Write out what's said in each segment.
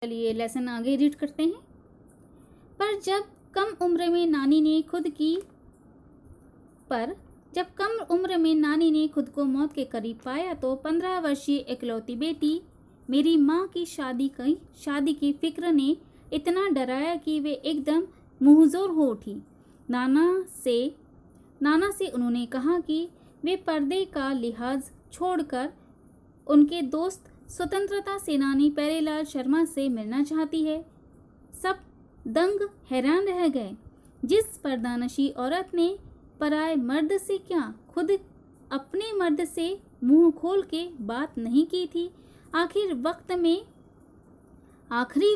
चलिए लेसन आगे रीड करते हैं। पर जब कम उम्र में नानी ने खुद को मौत के करीब पाया तो 15 वर्षीय इकलौती बेटी मेरी माँ की शादी की फिक्र ने इतना डराया कि वे एकदम मुंहजोर हो उठी। नाना से उन्होंने कहा कि वे पर्दे का लिहाज छोड़कर उनके दोस्त स्वतंत्रता सेनानी प्यारेलाल शर्मा से मिलना चाहती है। सब दंग हैरान रह गए। जिस पर्दानशी औरत ने पराए मर्द से क्या खुद अपने मर्द से मुंह खोल के बात नहीं की थी, आखिरी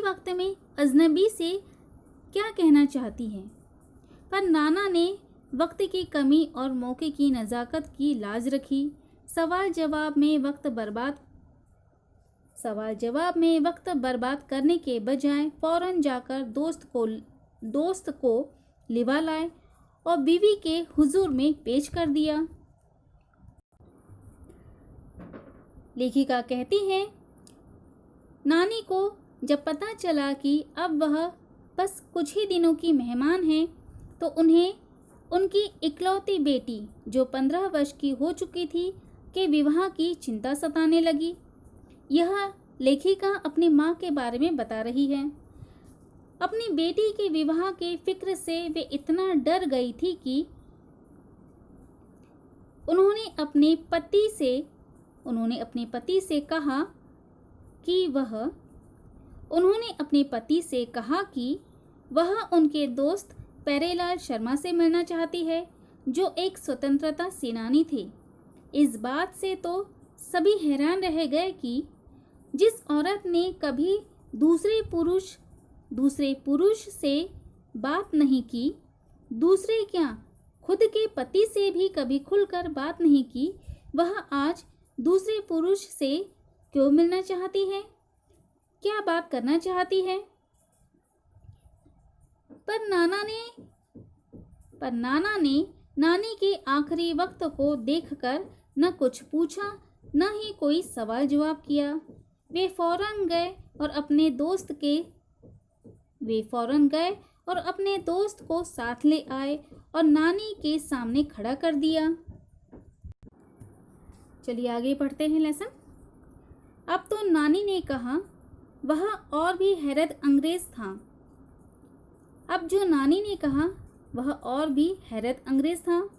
वक्त में अजनबी से क्या कहना चाहती है। पर नाना ने वक्त की कमी और मौके की नज़ाकत की लाज रखी। सवाल जवाब में वक्त बर्बाद करने के बजाय फौरन जाकर दोस्त को लिवा लाए और बीवी के हुजूर में पेश कर दिया। लेखिका कहती है, नानी को जब पता चला कि अब वह बस कुछ ही दिनों की मेहमान है तो उन्हें उनकी इकलौती बेटी जो 15 वर्ष की हो चुकी थी के विवाह की चिंता सताने लगी। यह लेखिका अपनी माँ के बारे में बता रही है। अपनी बेटी के विवाह के फिक्र से वे इतना डर गई थी कि उन्होंने अपने पति से कहा कि वह उनके दोस्त प्यारेलाल शर्मा से मिलना चाहती है जो एक स्वतंत्रता सेनानी थे। इस बात से तो सभी हैरान रह गए कि जिस औरत ने कभी दूसरे पुरुष से बात नहीं की, दूसरे क्या खुद के पति से भी कभी खुलकर बात नहीं की, वह आज दूसरे पुरुष से क्यों मिलना चाहती है, क्या बात करना चाहती है। पर नाना ने नानी के आखिरी वक्त को देखकर न कुछ पूछा न ही कोई सवाल जवाब किया। वे फौरन गए और अपने दोस्त को साथ ले आए और नानी के सामने खड़ा कर दिया। चलिए आगे पढ़ते हैं लेसन। अब तो नानी ने कहा, वह और भी हैरत अंग्रेज था।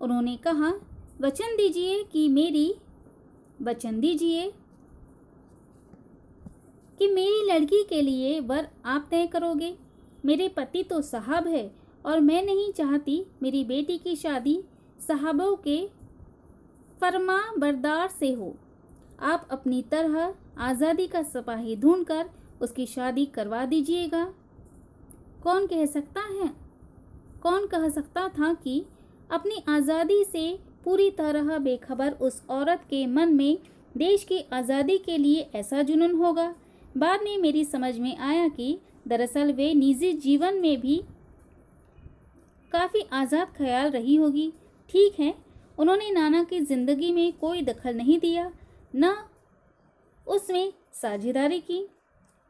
उन्होंने कहा, वचन दीजिए कि मेरी लड़की के लिए वर आप तय करोगे। मेरे पति तो साहब है और मैं नहीं चाहती मेरी बेटी की शादी साहबों के फरमाबरदार से हो। आप अपनी तरह आज़ादी का सिपाही ढूंढकर उसकी शादी करवा दीजिएगा। कौन कह सकता था कि अपनी आज़ादी से पूरी तरह बेखबर उस औरत के मन में देश की आज़ादी के लिए ऐसा जुनून होगा। बाद में मेरी समझ में आया कि दरअसल वे निजी जीवन में भी काफ़ी आज़ाद ख्याल रही होगी। ठीक है, उन्होंने नाना की ज़िंदगी में कोई दखल नहीं दिया, न उसमें साझेदारी की,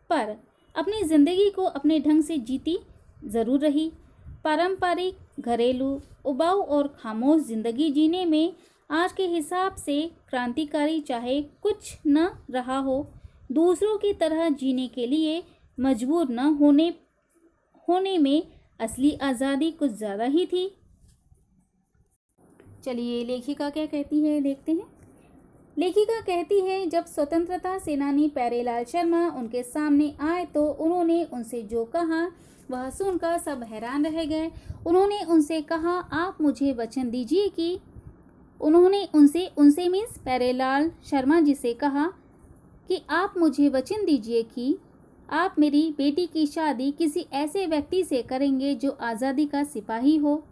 पर अपनी ज़िंदगी को अपने ढंग से जीती ज़रूर रही। पारंपरिक घरेलू उबाऊ और खामोश ज़िंदगी जीने में आज के हिसाब से क्रांतिकारी चाहे कुछ न रहा हो, दूसरों की तरह जीने के लिए मजबूर न होने में असली आज़ादी कुछ ज़्यादा ही थी। चलिए लेखिका क्या कहती है देखते हैं। लेखिका कहती है, जब स्वतंत्रता सेनानी प्यारेलाल शर्मा उनके सामने आए तो उन्होंने उनसे जो कहा वह सुनकर सब हैरान रह गए। उन्होंने उनसे कहा, आप मुझे वचन दीजिए कि उन्होंने उनसे मीन्स प्यारेलाल शर्मा जी से कहा कि आप मुझे वचन दीजिए कि आप मेरी बेटी की शादी किसी ऐसे व्यक्ति से करेंगे जो आज़ादी का सिपाही हो,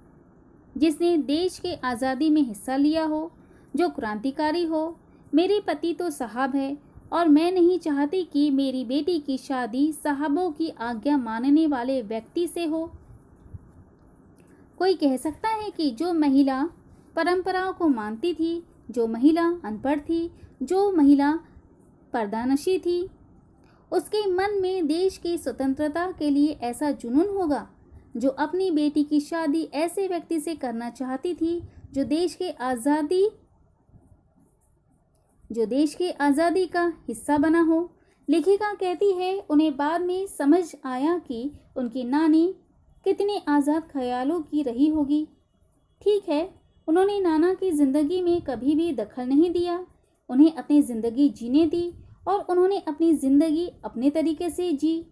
जिसने देश के आज़ादी में हिस्सा लिया हो, जो क्रांतिकारी हो। मेरे पति तो साहब है और मैं नहीं चाहती कि मेरी बेटी की शादी साहबों की आज्ञा मानने वाले व्यक्ति से हो। कोई कह सकता है कि जो महिला परंपराओं को मानती थी, जो महिला अनपढ़ थी, जो महिला पर्दानशी थी, उसके मन में देश की स्वतंत्रता के लिए ऐसा जुनून होगा जो अपनी बेटी की शादी ऐसे व्यक्ति से करना चाहती थी जो देश के आज़ादी का हिस्सा बना हो। लेखिका कहती है, उन्हें बाद में समझ आया कि उनकी नानी कितने आज़ाद ख्यालों की रही होगी। ठीक है, उन्होंने नाना की ज़िंदगी में कभी भी दखल नहीं दिया, उन्हें अपनी ज़िंदगी जीने दी और उन्होंने अपनी ज़िंदगी अपने तरीके से जी।